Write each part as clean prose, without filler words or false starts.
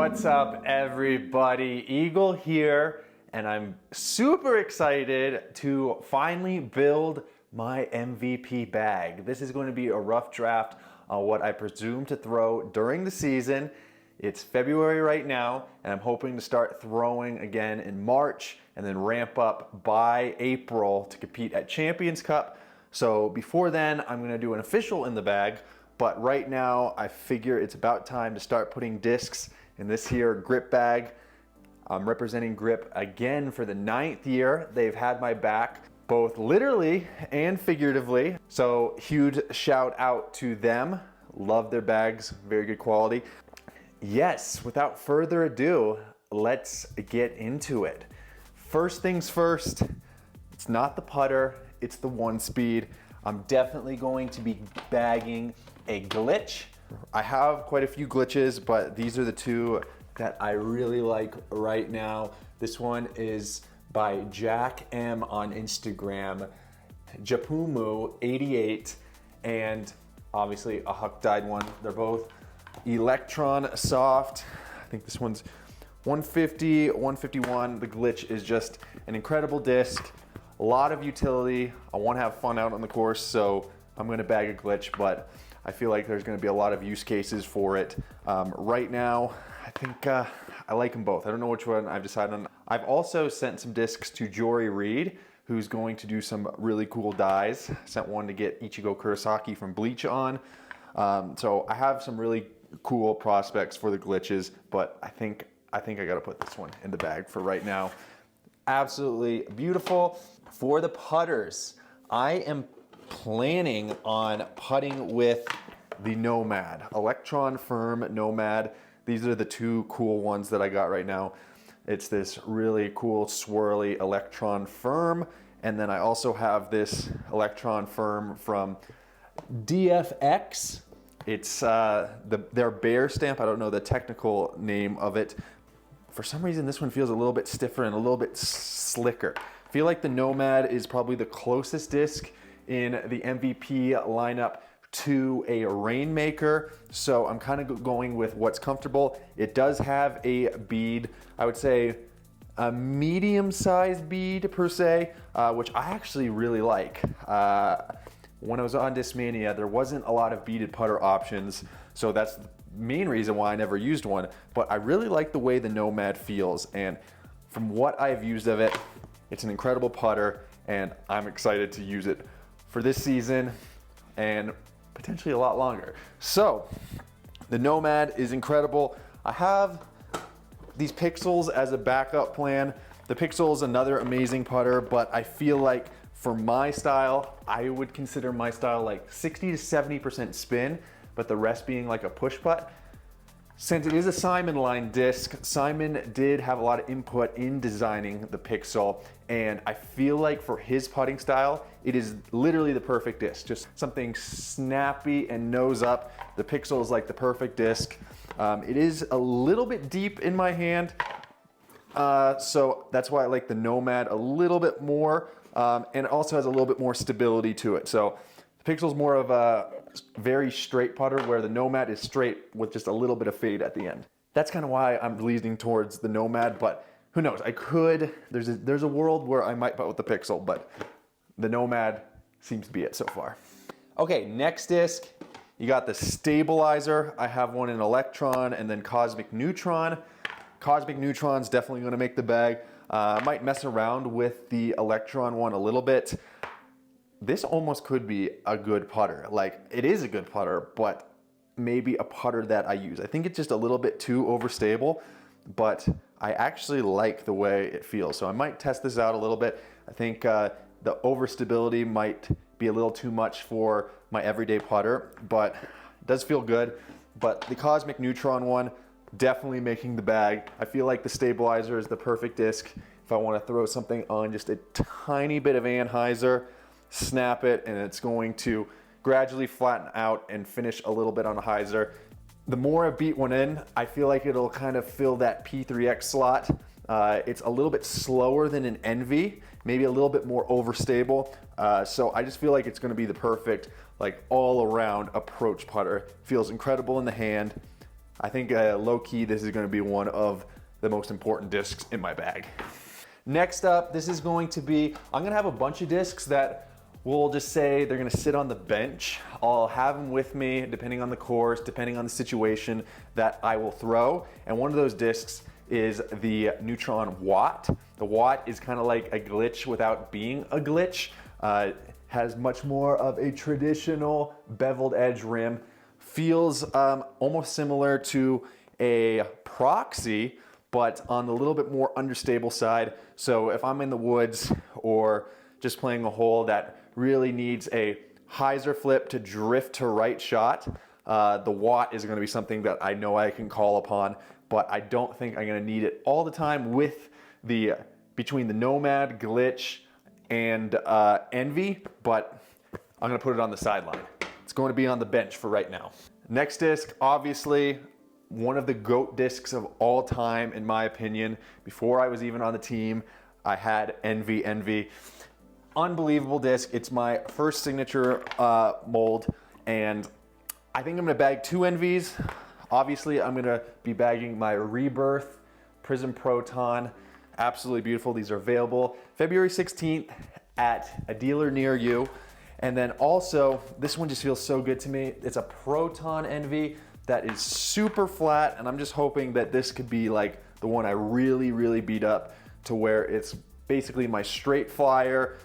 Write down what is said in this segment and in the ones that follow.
What's up, everybody? Eagle here, and I'm super excited to finally build my MVP bag. This is going to be a rough draft on what I presume to throw during the season. It's February right now, and I'm hoping to start throwing again in March and then ramp up by April to compete at Champions Cup. So before then, I'm going to do an official in the bag, but right now I figure it's about time to start putting discs in this here grip bag. I'm representing Grip again for the 9th year. They've had my back, both literally and figuratively. So huge shout out to them. Love their bags, very good quality. Yes, without further ado, let's get into it. First things first, it's not the putter, it's the 1-speed. I'm definitely going to be bagging a glitch. I have quite a few glitches, but these are the two that I really like right now. This one is by Jack M on Instagram, Japumu88, and obviously a Huck dyed one. They're both Electron Soft. I think this one's 150, 151. The glitch is just an incredible disc, a lot of utility. I want to have fun out on the course, so I'm going to bag a glitch, but I feel like there's going to be a lot of use cases for it. Right now, I think I like them both. I don't know which one I've decided on. I've also sent some discs to Jory Reed, who's going to do some really cool dies. Sent one to get Ichigo Kurosaki from Bleach on. So I have some really cool prospects for the glitches, but I think I gotta put this one in the bag for right now. Absolutely beautiful. For the putters, I am planning on putting with the Nomad, Electron Firm Nomad. These are the two cool ones that I got right now. It's this really cool swirly Electron Firm, and then I also have this Electron Firm from DFX. It's their bear stamp. I don't know the technical name of it. For some reason, this one feels a little bit stiffer and a little bit slicker. I feel like the Nomad is probably the closest disc in the MVP lineup to a Rainmaker, so I'm kind of going with what's comfortable. It does have a bead, I would say a medium-sized bead per se, which I actually really like. When I was on Discmania, there wasn't a lot of beaded putter options, so that's the main reason why I never used one, but I really like the way the Nomad feels, and from what I've used of it, it's an incredible putter, and I'm excited to use it for this season and potentially a lot longer. So the Nomad is incredible. I have these Pixels as a backup plan. The Pixel is another amazing putter, but I feel like for my style, I would consider my style like 60 to 70% spin, but the rest being like a push putt. Since it is a Simon line disc, Simon did have a lot of input in designing the Pixel, and I feel like for his putting style, it is literally the perfect disc. Just something snappy and nose up. The Pixel is like the perfect disc. It is a little bit deep in my hand, so that's why I like the Nomad a little bit more, and it also has a little bit more stability to it. So the Pixel is more of a very straight putter, where the Nomad is straight with just a little bit of fade at the end. That's kind of why I'm leaning towards the Nomad, but who knows? I could, there's a world where I might putt with the Pixel, but the Nomad seems to be it so far. Okay, next disc, you got the Stabilizer. I have one in Electron and then Cosmic Neutron. Cosmic Neutron's definitely gonna make the bag. I might mess around with the Electron one a little bit. This almost could be a good putter. Like, it is a good putter, but maybe a putter that I use. I think it's just a little bit too overstable, but I actually like the way it feels. So I might test this out a little bit. I think the overstability might be a little too much for my everyday putter, but it does feel good. But the Cosmic Neutron one, definitely making the bag. I feel like the Stabilizer is the perfect disc if I want to throw something on just a tiny bit of anhyzer, snap it, and it's going to gradually flatten out and finish a little bit on a hyzer. The more I beat one in, I feel like it'll kind of fill that P3X slot. It's a little bit slower than an Envy, maybe a little bit more overstable. So I just feel like it's going to be the perfect, like, all-around approach putter. Feels incredible in the hand. I think low key, this is gonna be one of the most important discs in my bag. Next up, this is going to be, I'm gonna have a bunch of discs that we'll just say they're gonna sit on the bench. I'll have them with me depending on the course, depending on the situation that I will throw. And one of those discs is the Neutron Watt. The Watt is kind of like a glitch without being a glitch. Has much more of a traditional beveled edge rim. Feels almost similar to a Proxy, but on the little bit more understable side. So if I'm in the woods or just playing a hole that really needs a hyzer flip to drift to right shot, the Watt is going to be something that I know I can call upon, but I don't think I'm going to need it all the time with between the Nomad, Glitch, and Envy, but I'm going to put it on the sideline. It's going to be on the bench for right now. Next disc, obviously, one of the GOAT discs of all time, in my opinion. Before I was even on the team, I had Envy. Unbelievable disc. It's my first signature mold, and I think I'm gonna bag 2 Envies. Obviously, I'm gonna be bagging my Rebirth Prism Proton. Absolutely beautiful. These are available February 16th at a dealer near you. And then also, this one just feels so good to me. It's a Proton Envy that is super flat, and I'm just hoping that this could be like the one I really beat up to where it's basically my straight flyer,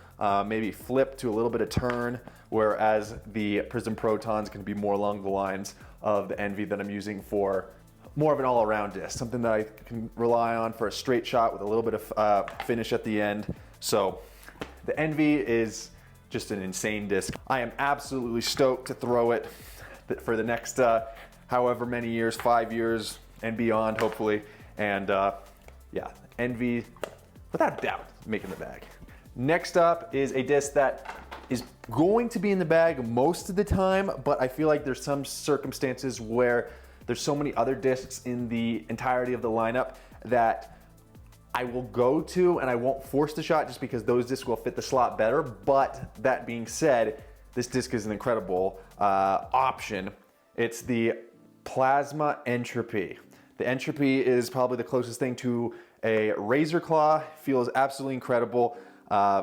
maybe flip to a little bit of turn, whereas the Prism Protons can be more along the lines of the Envy that I'm using for more of an all-around disc, something that I can rely on for a straight shot with a little bit of finish at the end. So the Envy is just an insane disc. I am absolutely stoked to throw it for the next however many years, 5 years and beyond, hopefully. And yeah, Envy, without a doubt, making the bag. Next up is a disc that is going to be in the bag most of the time, but I feel like there's some circumstances where there's so many other discs in the entirety of the lineup that I will go to and I won't force the shot just because those discs will fit the slot better. But that being said, this disc is an incredible option. It's the Plasma Entropy. The Entropy is probably the closest thing to a Razor Claw. Feels absolutely incredible.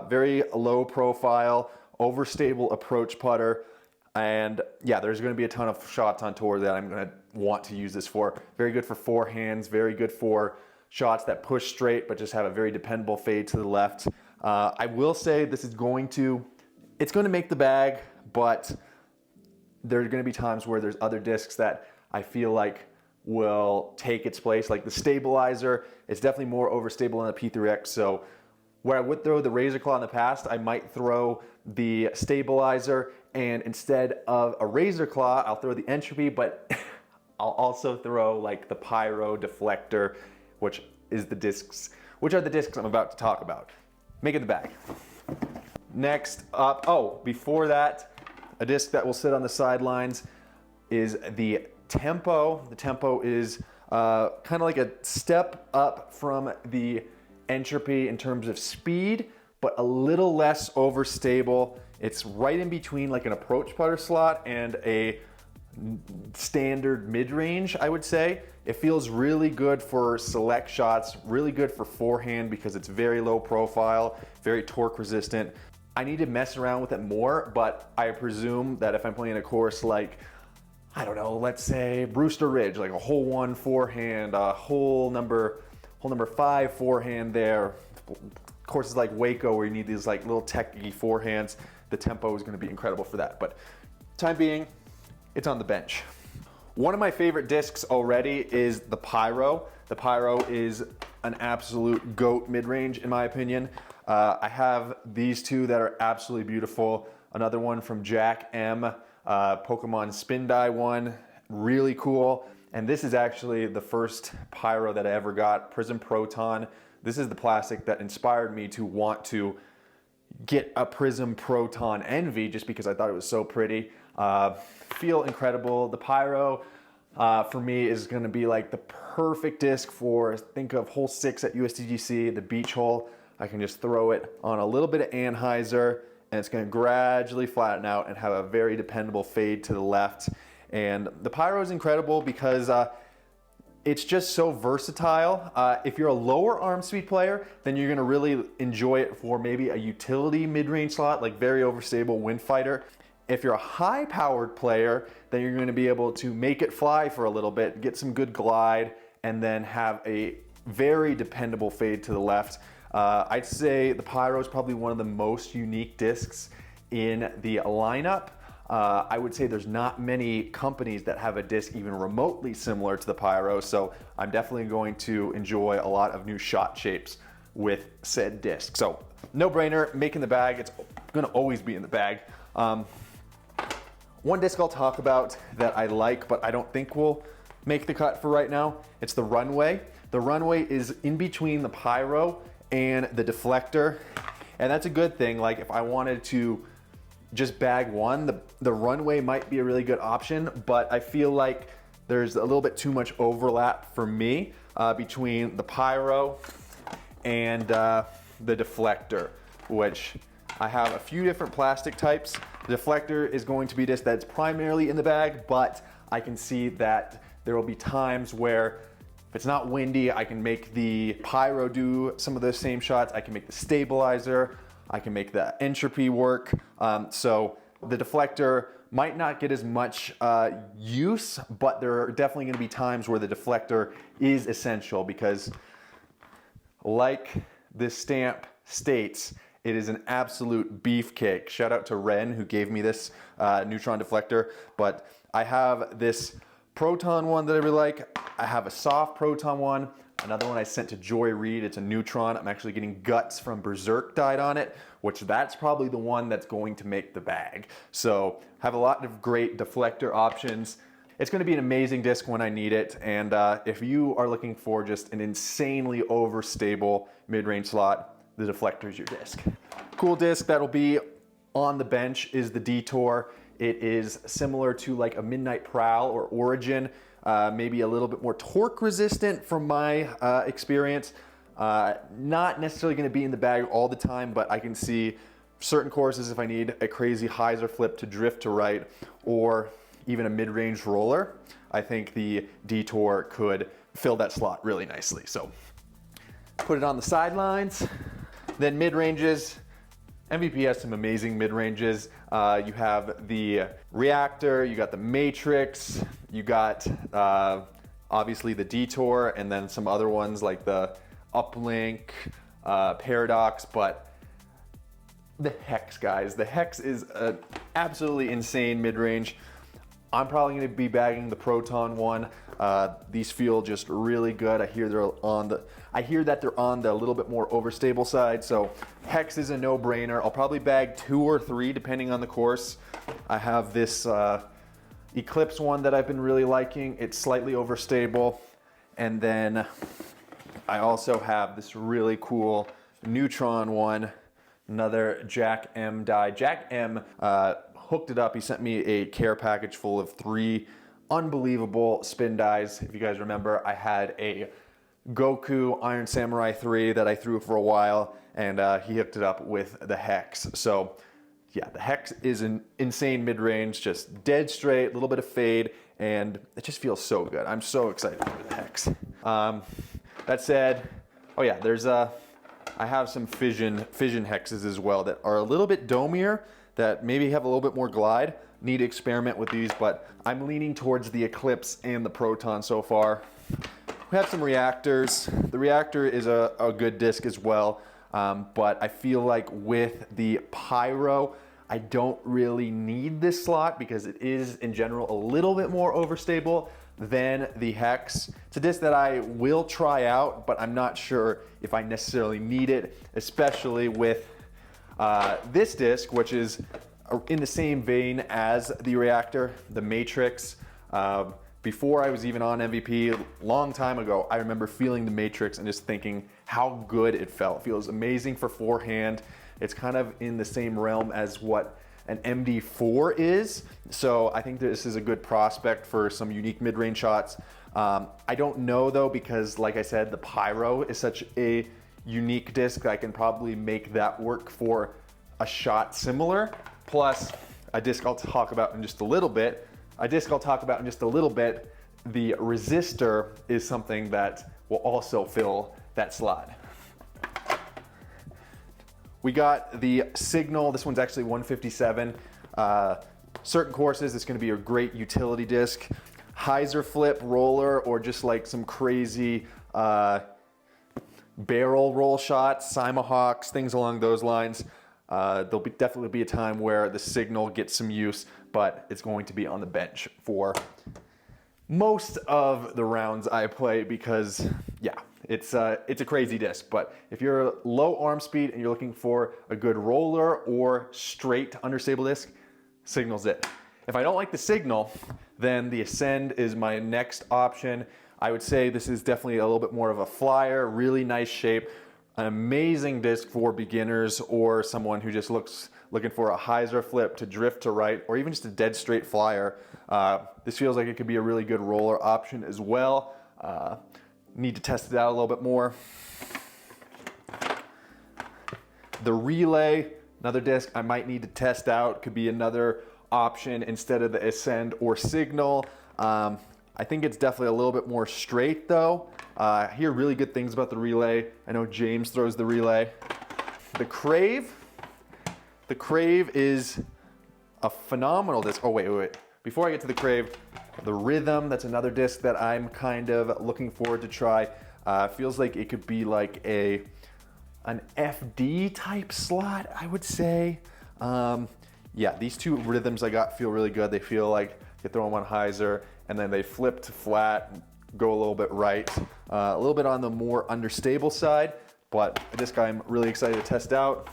Very low profile, overstable approach putter. And yeah, there's going to be a ton of shots on tour that I'm going to want to use this for. Very good for forehands, very good for shots that push straight but just have a very dependable fade to the left. I will say this is it's going to make the bag, but there are going to be times where there's other discs that I feel like will take its place. Like the Stabilizer, it's definitely more overstable than the P3X. So where I would throw the Razor Claw in the past, I might throw the Stabilizer, and instead of a Razor Claw, I'll throw the Entropy, but I'll also throw like the Pyro Deflector, which are the discs I'm about to talk about. Making the bag. Next up, before that, a disc that will sit on the sidelines is the Tempo. The Tempo is kind of like a step up from the Entropy in terms of speed, but a little less overstable. It's right in between like an approach putter slot and a standard mid-range, I would say. It feels really good for select shots, really good for forehand because it's very low profile, very torque resistant. I need to mess around with it more, but I presume that if I'm playing a course like, I don't know, let's say Brewster Ridge, like a hole 1 forehand, a hole number 5 forehand there, courses like Waco where you need these like little techy forehands, the Tempo is going to be incredible for that. But time being, it's on the bench. One of my favorite discs already is the Pyro. The Pyro is an absolute GOAT mid-range in my opinion. I have these two that are absolutely beautiful. Another one from Jack M, Pokemon Spin Die one, really cool. And this is actually the first Pyro that I ever got, Prism Proton. This is the plastic that inspired me to want to get a Prism Proton Envy just because I thought it was so pretty. Feel incredible. The Pyro for me is going to be like the perfect disc for, think of hole 6 at USDGC, the beach hole. I can just throw it on a little bit of anhyzer and it's going to gradually flatten out and have a very dependable fade to the left. And the Pyro is incredible because It's just so versatile. If you're a lower arm speed player, then you're gonna really enjoy it for maybe a utility mid-range slot, like very overstable wind fighter. If you're a high powered player, then you're gonna be able to make it fly for a little bit, get some good glide, and then have a very dependable fade to the left. I'd say the Pyro is probably one of the most unique discs in the lineup. I would say there's not many companies that have a disc even remotely similar to the Pyro, so I'm definitely going to enjoy a lot of new shot shapes with said disc. So no brainer, making the bag. It's gonna always be in the bag. One disc I'll talk about that I like, but I don't think will make the cut for right now, it's the Runway. The Runway is in between the Pyro and the Deflector, and that's a good thing. Like if I wanted to just bag one, the Runway might be a really good option, but I feel like there's a little bit too much overlap for me between the Pyro and the Deflector, which I have a few different plastic types. The Deflector is going to be this that's primarily in the bag, but I can see that there will be times where if it's not windy, I can make the Pyro do some of those same shots. I can make the stabilizer, I can make the entropy work. So the Deflector might not get as much use, but there are definitely gonna be times where the Deflector is essential because like this stamp states, it is an absolute beefcake. Shout out to Ren who gave me this neutron deflector, but I have this proton one that I really like. I have a soft proton one. Another one I sent to Joy Reid, it's a neutron. I'm actually getting guts from Berserk dyed on it, which that's probably the one that's going to make the bag. So have a lot of great deflector options. It's gonna be an amazing disc when I need it. And if you are looking for just an insanely overstable mid-range slot, the Deflector is your disc. Cool disc that'll be on the bench is the Detour. It is similar to like a Midnight Prowl or Origin, maybe a little bit more torque resistant from my experience. Not necessarily gonna be in the bag all the time, but I can see certain courses if I need a crazy hyzer flip to drift to right or even a mid-range roller, I think the Detour could fill that slot really nicely. So put it on the sidelines. Then mid-ranges, MVP has some amazing mid-ranges. You have the Reactor, you got the Matrix, you got obviously the Detour, and then some other ones like the Uplink, Paradox, but the Hex, guys. The Hex is an absolutely insane mid-range. I'm probably gonna be bagging the Proton one. These feel just really good. I hear that they're on the little bit more overstable side, so Hex is a no-brainer. I'll probably bag 2 or 3 depending on the course. I have this Eclipse one that I've been really liking. It's slightly overstable. And then I also have this really cool Neutron one, another Jack M die. Jack M hooked it up. He sent me a care package full of 3 unbelievable spin dies. If you guys remember, I had a Goku Iron Samurai 3 that I threw for a while, and he hooked it up with the Hex. So yeah, the Hex is an insane mid-range, just dead straight, a little bit of fade, and it just feels so good. I'm so excited for the Hex. That said, oh yeah, I have some fission hexes as well that are a little bit domier, that maybe have a little bit more glide. Need to experiment with these, but I'm leaning towards the Eclipse and the Proton so far. We have some Reactors. The Reactor is a good disc as well, but I feel like with the Pyro, I don't really need this slot because it is in general a little bit more overstable than the Hex. It's a disc that I will try out, but I'm not sure if I necessarily need it, especially with this disc, which is in the same vein as the Reactor, the Matrix. Before I was even on MVP, long time ago, I remember feeling the Matrix and just thinking how good it felt. It feels amazing for forehand. It's kind of in the same realm as what an MD4 is. So I think this is a good prospect for some unique mid-range shots. I don't know though, because like I said, the Pyro is such a unique disc. I can probably make that work for a shot similar. Plus a disc I'll talk about in just a little bit. the resistor is something that will also fill that slot. We got the Signal. This one's actually 157. Certain courses, it's going to be a great utility disc. Hyzer flip roller, or just like some crazy barrel roll shots, Simahawks, things along those lines. There'll definitely be a time where the Signal gets some use, but it's going to be on the bench for most of the rounds I play because, yeah, it's a crazy disc. But if you're low arm speed and you're looking for a good roller or straight understable disc, Signal's it. If I don't like the Signal, then the Ascend is my next option. I would say this is definitely a little bit more of a flyer, really nice shape, an amazing disc for beginners or someone who just looking for a hyzer flip to drift to right, or even just a dead straight flyer. This feels like it could be a really good roller option as well. Need to test it out a little bit more. The Relay, another disc I might need to test out, could be another option instead of the Ascend or Signal. I think it's definitely a little bit more straight though. I hear really good things about the Relay. I know James throws the Relay. The Crave. The Crave is a phenomenal disc. Oh, wait. Before I get to the Crave, the Rhythm, that's another disc that I'm kind of looking forward to try. Feels like it could be like an FD type slot, I would say. Yeah, these two Rhythms I got feel really good. They feel like you throw them on hyzer and then they flip to flat, go a little bit right, a little bit on the more understable side, but a disc I'm really excited to test out.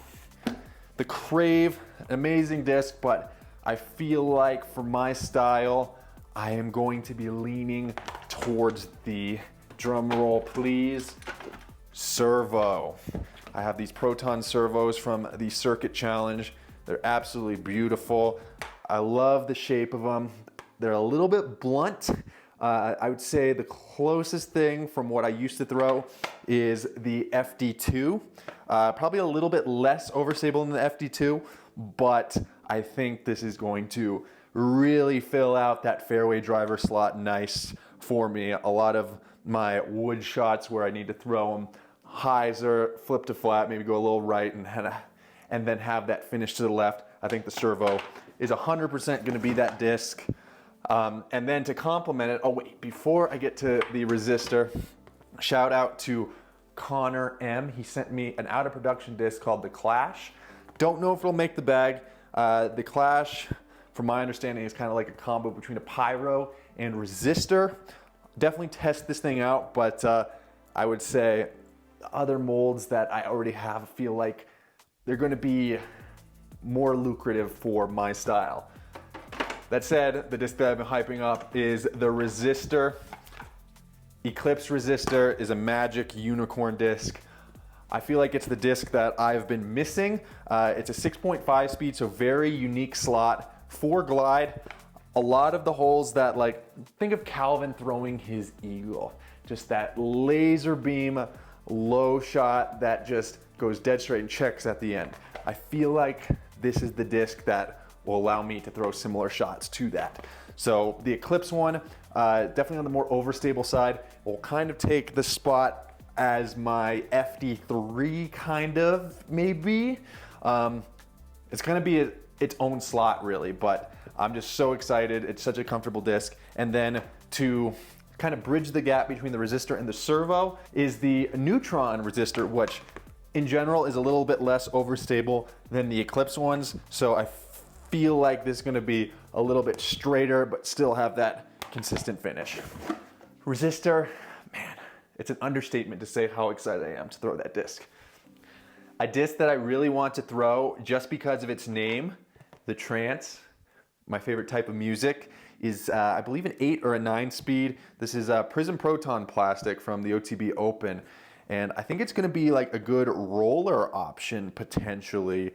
The Crave, amazing disc, but I feel like for my style, I am going to be leaning towards the, drum roll please, servo. I have these Proton servos from the Circuit Challenge. They're absolutely beautiful. I love the shape of them. They're a little bit blunt. I would say the closest thing from what I used to throw is the FD2. Probably a little bit less overstable than the FD2, but I think this is going to really fill out that fairway driver slot nice for me. A lot of my wood shots where I need to throw them hyzer, flip to flat, maybe go a little right and then have that finish to the left. I think the servo is 100% going to be that disc. And then to complement it, oh wait, before I get to the resistor, shout out to Connor M. He sent me an out of production disc called the Clash. Don't know if it'll make the bag. The Clash, from my understanding, is kind of like a combo between a pyro and resistor. Definitely test this thing out, but I would say the other molds that I already have feel like they're going to be more lucrative for my style. That said, the disc that I've been hyping up is the resistor. Eclipse resistor is a magic unicorn disc. I feel like it's the disc that I've been missing. It's a 6.5 speed, so very unique slot for glide. A lot of the holes that, like, think of Calvin throwing his Eagle. Just that laser beam low shot that just goes dead straight and checks at the end. I feel like this is the disc that will allow me to throw similar shots to that. So the Eclipse one, definitely on the more overstable side, will kind of take the spot as my FD3 kind of, maybe. It's gonna be its own slot really, but I'm just so excited. It's such a comfortable disc. And then to kind of bridge the gap between the resistor and the servo is the Neutron resistor, which in general is a little bit less overstable than the Eclipse ones. So I feel like this is gonna be a little bit straighter, but still have that consistent finish. Resistor, man, it's an understatement to say how excited I am to throw that disc. A disc that I really want to throw just because of its name, the Trance, my favorite type of music, is I believe an 8 or a 9 speed. This is Prism Proton plastic from the OTB Open. And I think it's gonna be like a good roller option potentially.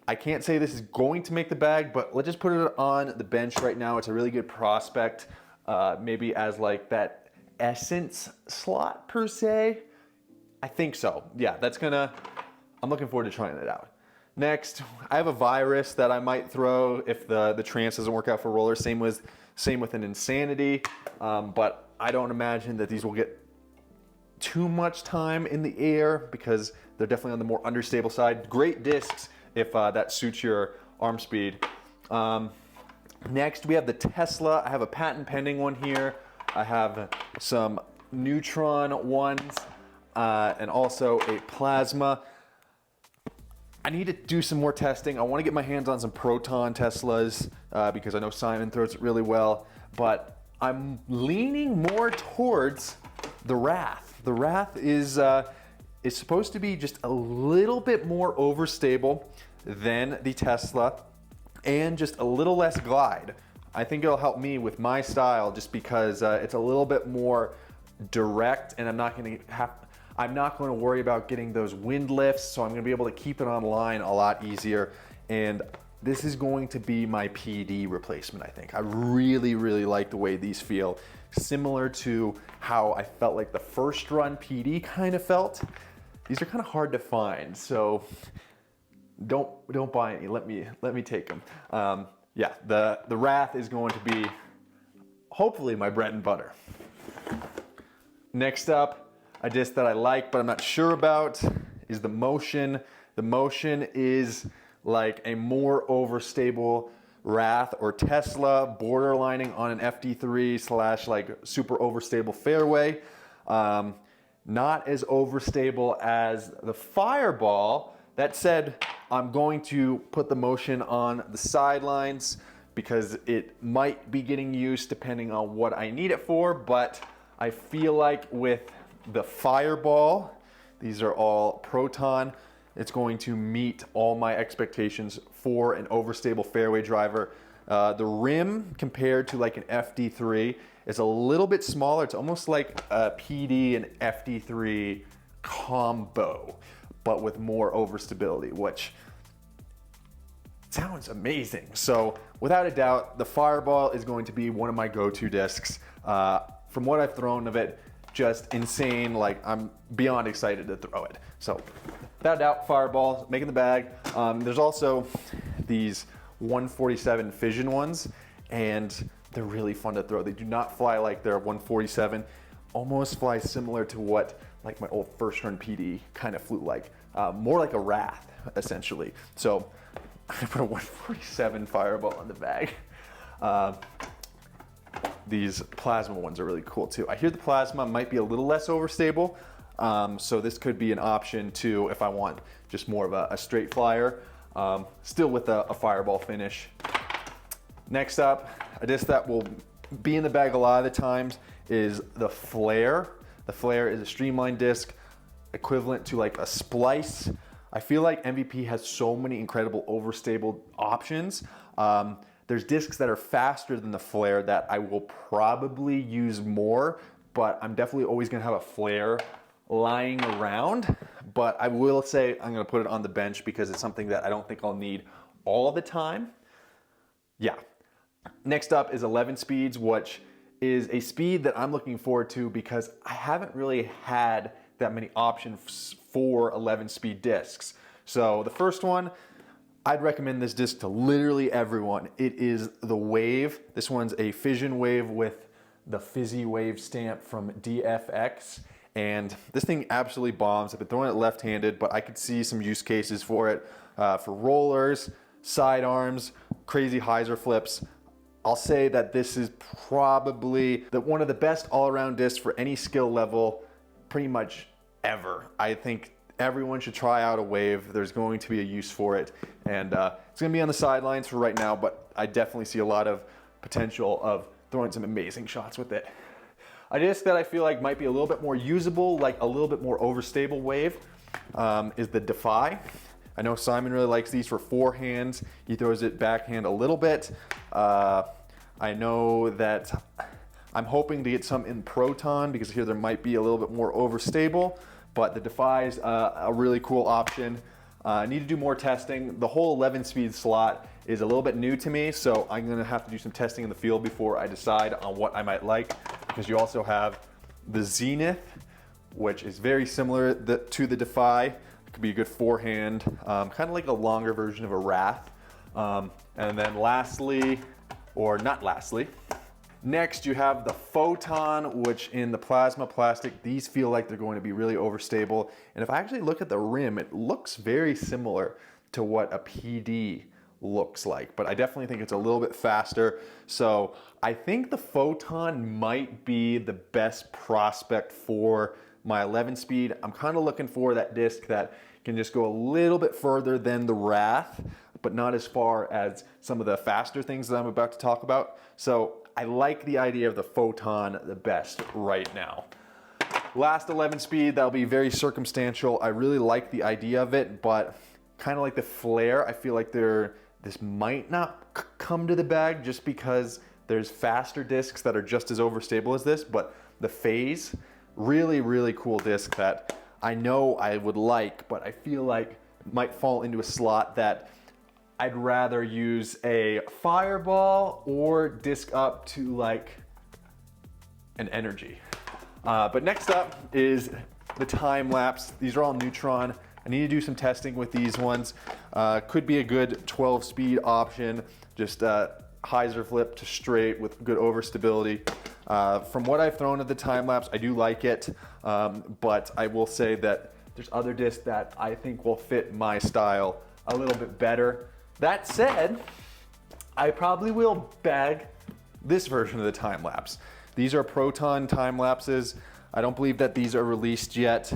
I can't say this is going to make the bag, but let's just put it on the bench right now. It's a really good prospect, maybe as like that Essence slot per se. I think so. Yeah, I'm looking forward to trying it out. Next, I have a Virus that I might throw if the Trance doesn't work out for roller. Same with Same with an Insanity, but I don't imagine that these will get too much time in the air because they're definitely on the more understable side. Great discs if that suits your arm speed. Next, we have the Tesla. I have a patent pending one here. I have some Neutron ones and also a Plasma. I need to do some more testing. I want to get my hands on some Proton Teslas because I know Simon throws it really well, but I'm leaning more towards the Wrath. The Wrath is supposed to be just a little bit more overstable than the Tesla and just a little less glide. I think it'll help me with my style just because it's a little bit more direct, and I'm not going to worry about getting those wind lifts, so I'm going to be able to keep it on line a lot easier. And this is going to be my PD replacement, I think. I really, really like the way these feel. Similar to how I felt like the first run PD kind of felt. These are kind of hard to find, so don't buy any. Let me take them. Yeah, the Wrath is going to be hopefully my bread and butter. Next up, a disc that I like but I'm not sure about is the Motion. The Motion is like a more overstable Wrath or Tesla, borderlining on an FD3 / like super overstable Fairway. Not as overstable as the Fireball. That said, I'm going to put the Motion on the sidelines because it might be getting used depending on what I need it for, but I feel like with the Fireball, these are all Proton, it's going to meet all my expectations for an overstable fairway driver. The rim compared to like an FD3 is a little bit smaller. It's almost like a PD and FD3 combo, but with more overstability, which sounds amazing. So without a doubt, the Fireball is going to be one of my go-to discs. From what I've thrown of it, just insane. Like, I'm beyond excited to throw it. So without a doubt, Fireball, making the bag. There's also these 147 Fission ones, and they're really fun to throw. They do not fly like their 147, almost fly similar to what like my old first run PD kind of flew like. More like a Wrath, essentially. So I'm gonna put a 147 Fireball in the bag. These Plasma ones are really cool too. I hear the Plasma might be a little less overstable, so this could be an option too if I want just more of a straight flyer, still with a Fireball finish. Next up, a disc that will be in the bag a lot of the times is the Flare. The Flare is a streamlined disc equivalent to like a Splice. I feel like MVP has so many incredible overstable options. There's discs that are faster than the Flare that I will probably use more, but I'm definitely always gonna have a Flare lying around. But I will say I'm gonna put it on the bench because it's something that I don't think I'll need all the time. Yeah. Next up is 11 speeds, which is a speed that I'm looking forward to because I haven't really had that many options for 11 speed discs. So the first one, I'd recommend this disc to literally everyone. It is the Wave. This one's a Fission Wave with the Fizzy Wave stamp from DFX. And this thing absolutely bombs. I've been throwing it left-handed, but I could see some use cases for it for rollers, sidearms, crazy hyzer flips. I'll say that this is probably one of the best all-around discs for any skill level pretty much ever. I think everyone should try out a Wave. There's going to be a use for it. And it's going to be on the sidelines for right now, but I definitely see a lot of potential of throwing some amazing shots with it. A disc that I feel like might be a little bit more usable, like a little bit more overstable Wave, is the Defy. I know Simon really likes these for forehands. He throws it backhand a little bit. I know that I'm hoping to get some in Proton because here there might be a little bit more overstable, but the Defy is a really cool option. I need to do more testing. The whole 11 speed slot is a little bit new to me, so I'm gonna have to do some testing in the field before I decide on what I might like, because you also have the Zenith, which is very similar to the Defy. It could be a good forehand, kind of like a longer version of a Wrath. And then lastly, or not lastly, Next, you have the Photon, which in the plasma plastic, these feel like they're going to be really overstable. And if I actually look at the rim, it looks very similar to what a PD looks like, but I definitely think it's a little bit faster. So I think the Photon might be the best prospect for my 11 speed. I'm kind of looking for that disc that can just go a little bit further than the Wrath, but not as far as some of the faster things that I'm about to talk about. So I like the idea of the Photon the best right now. Last 11 speed, that'll be very circumstantial. I really like the idea of it, but kind of like the Flare, I feel like this might not come to the bag just because there's faster discs that are just as overstable as this, but the Phase, really, really cool disc that I know I would like, but I feel like might fall into a slot that I'd rather use a Fireball or disc up to like an Energy. But next up is the time lapse. These are all Neutron. I need to do some testing with these ones. Could be a good 12 speed option, just hyzer flip to straight with good overstability. From what I've thrown at the time lapse, I do like it, but I will say that there's other discs that I think will fit my style a little bit better. That said, I probably will bag this version of the time lapse. These are Proton time lapses. I don't believe that these are released yet.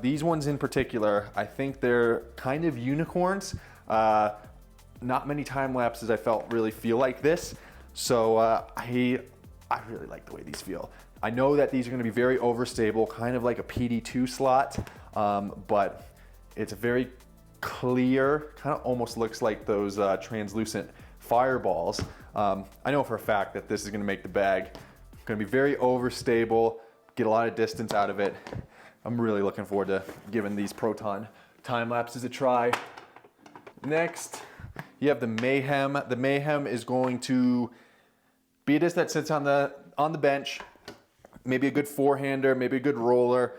These ones in particular, I think they're kind of unicorns. Not many time lapses I felt really feel like this. So I really like the way these feel. I know that these are gonna be very overstable, kind of like a PD2 slot, but it's very clear, kind of almost looks like those translucent fireballs. I know for a fact that this is gonna make the bag. Gonna be very overstable, get a lot of distance out of it. I'm really looking forward to giving these Proton time lapses a try. Next, you have the Mayhem. The Mayhem is going to be a disc that sits on the bench, maybe a good four-hander, maybe a good roller.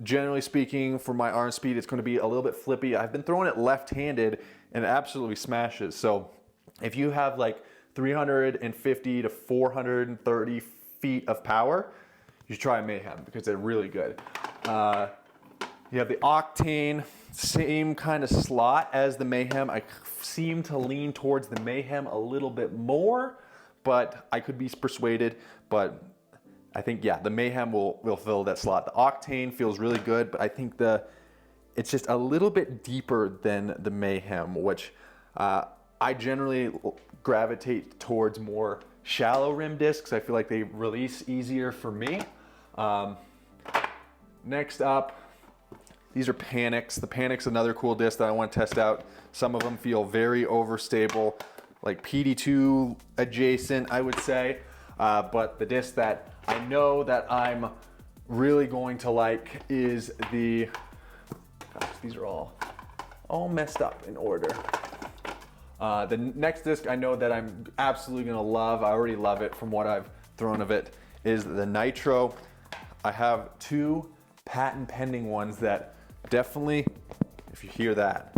Generally speaking, for my arm speed, it's going to be a little bit flippy. I've been throwing it left-handed and it absolutely smashes. So if you have like 350 to 430 feet of power, you should try a Mayhem because they're really good. You have the Octane, same kind of slot as the Mayhem. I seem to lean towards the Mayhem a little bit more, but I could be persuaded. But I think, yeah, the Mayhem will fill that slot. The Octane feels really good, but I think it's just a little bit deeper than the Mayhem, which I generally gravitate towards more shallow rim discs. I feel like they release easier for me. Next up, these are Panics. The Panic's another cool disc that I want to test out. Some of them feel very overstable, like PD2 adjacent, I would say. But the disc that I know that I'm really going to like is the, gosh, these are all messed up in order. The next disc I know that I'm absolutely gonna love, I already love it from what I've thrown of it, is the Nitro. I have two patent pending ones that definitely, if you hear that,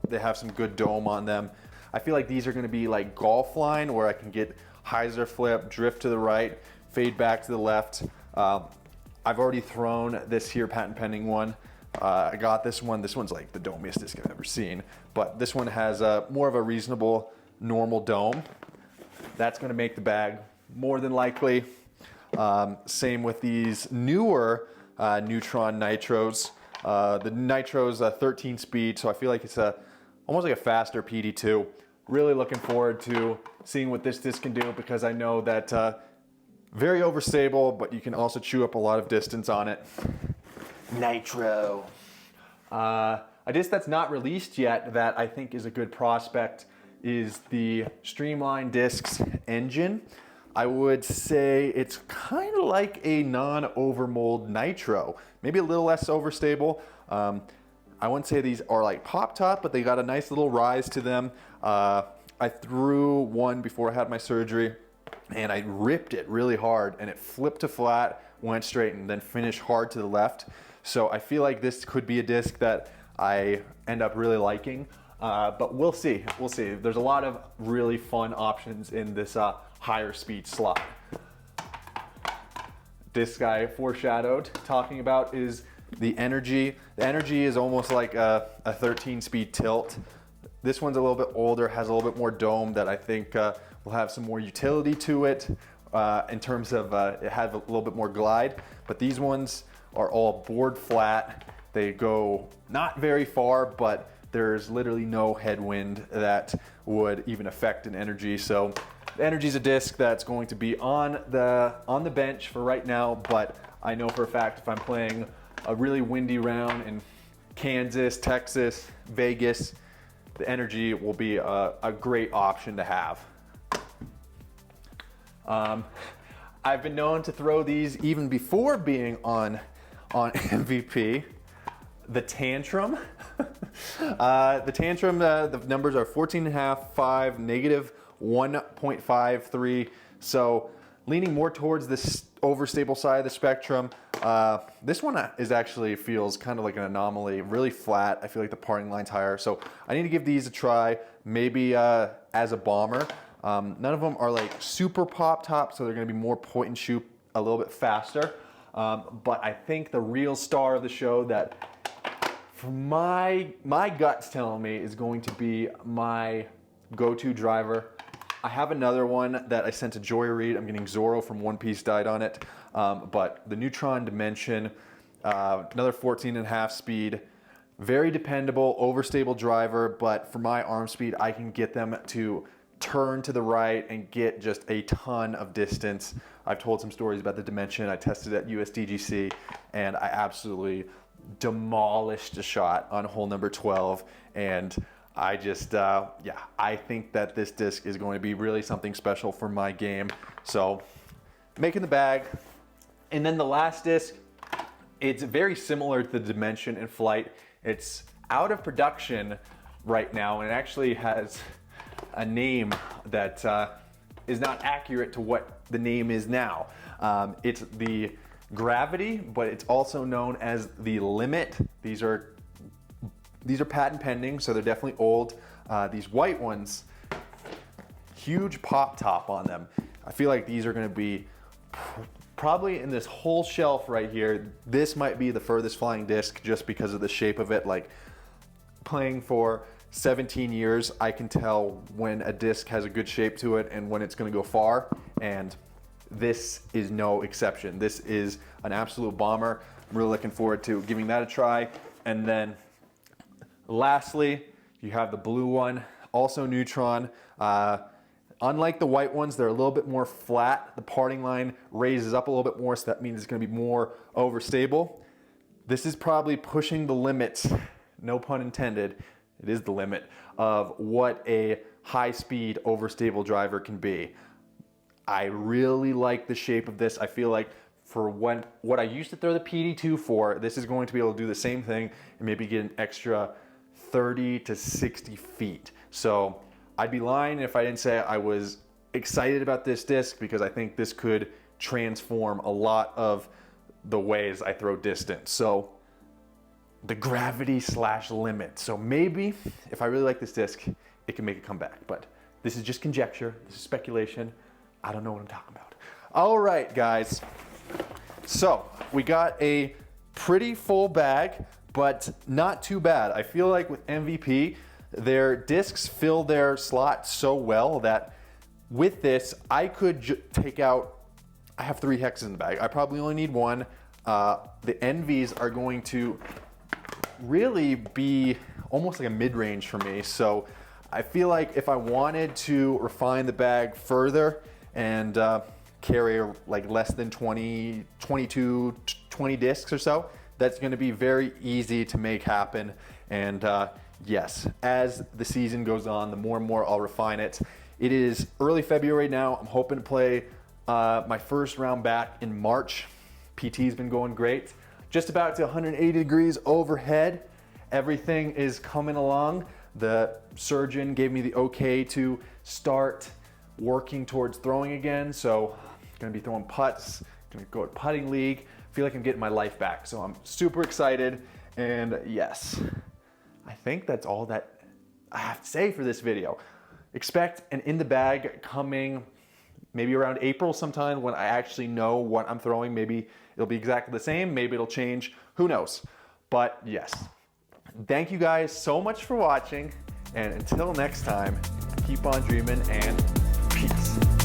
they have some good dome on them. I feel like these are gonna be like golf line where I can get hyzer flip, drift to the right, fade back to the left. I've already thrown this here patent pending one. I got this one. This one's like the domiest disc I've ever seen, but this one has more of a reasonable normal dome. That's gonna make the bag more than likely. Same with these newer Neutron Nitros. The Nitro's 13 speed, so I feel like it's almost like a faster PD2. Really looking forward to seeing what this disc can do because I know that very overstable, but you can also chew up a lot of distance on it. Nitro. A disc that's not released yet that I think is a good prospect is the Streamline Discs Engine. I would say it's kind of like a non-overmold Nitro, maybe a little less overstable. I wouldn't say these are like pop top, but they got a nice little rise to them. I threw one before I had my surgery and I ripped it really hard and it flipped to flat, went straight and then finished hard to the left. So I feel like this could be a disc that I end up really liking. But we'll see. We'll see. There's a lot of really fun options in this higher speed slot. This guy foreshadowed talking about is the Energy. The Energy is almost like a 13-speed tilt. This one's a little bit older, has a little bit more dome that I think will have some more utility to it in terms of it has a little bit more glide. But these ones are all board flat. They go not very far, but there's literally no headwind that would even affect an Energy. So the Energy is a disc that's going to be on the bench for right now, but I know for a fact if I'm playing a really windy round in Kansas, Texas, Vegas, the Energy will be a great option to have. I've been known to throw these even before being on MVP. The Tantrum. The Tantrum, the numbers are 14.5, 5, negative 1.53. So leaning more towards this overstable side of the spectrum. This one actually feels kind of like an anomaly, really flat. I feel like the parting line's higher. So I need to give these a try, maybe as a bomber. None of them are like super pop top, so they're gonna be more point and shoot a little bit faster. But I think the real star of the show that my gut's telling me is going to be my go-to driver. I have another one that I sent to Joy Reid. I'm getting Zorro from One Piece dyed on it. But the Neutron Dimension, another 14.5 speed, very dependable, overstable driver, but for my arm speed, I can get them to turn to the right and get just a ton of distance. I've told some stories about the Dimension. I tested at USDGC and I absolutely demolished a shot on hole number 12. And I just, yeah, I think that this disc is going to be really something special for my game. So making the bag. And then the last disc, it's very similar to the Dimension in flight. It's out of production right now and it actually has a name that is not accurate to what the name is now. It's the Gravity, but it's also known as the Limit. These are patent pending, so they're definitely old. These white ones, huge pop top on them. I feel like these are gonna be probably in this whole shelf right here. This might be the furthest flying disc just because of the shape of it. Like playing for 17 years, I can tell when a disc has a good shape to it and when it's gonna go far, and this is no exception. This is an absolute bomber. I'm really looking forward to giving that a try. And then lastly, you have the blue one, also Neutron. Unlike the white ones, they're a little bit more flat. The parting line raises up a little bit more, so that means it's gonna be more overstable. This is probably pushing the limits, no pun intended, it is the limit of what a high-speed overstable driver can be. I really like the shape of this. I feel like for what I used to throw the PD2 for, this is going to be able to do the same thing and maybe get an extra 30 to 60 feet. So I'd be lying if I didn't say I was excited about this disc because I think this could transform a lot of the ways I throw distance. So the Gravity / Limit. So maybe if I really like this disc, it can make a comeback, but this is just conjecture, this is speculation. I don't know what I'm talking about. All right, guys. So we got a pretty full bag, but not too bad. I feel like with MVP, their discs fill their slot so well that with this, I could take out, I have 3 hexes in the bag. I probably only need 1. The NVs are going to really be almost like a mid-range for me. So I feel like if I wanted to refine the bag further and carry like less than 20 discs or so, that's gonna be very easy to make happen. And yes, as the season goes on, the more and more I'll refine it. It is early February now. I'm hoping to play my first round back in March. PT's been going great. Just about to 180 degrees overhead. Everything is coming along. The surgeon gave me the okay to start working towards throwing again. So I'm gonna be throwing putts, gonna go to putting league. Feel like I'm getting my life back. So I'm super excited. And yes, I think that's all that I have to say for this video. Expect an in the bag coming maybe around April sometime when I actually know what I'm throwing. Maybe it'll be exactly the same, maybe it'll change, who knows. But yes, thank you guys so much for watching, and until next time, keep on dreaming and peace.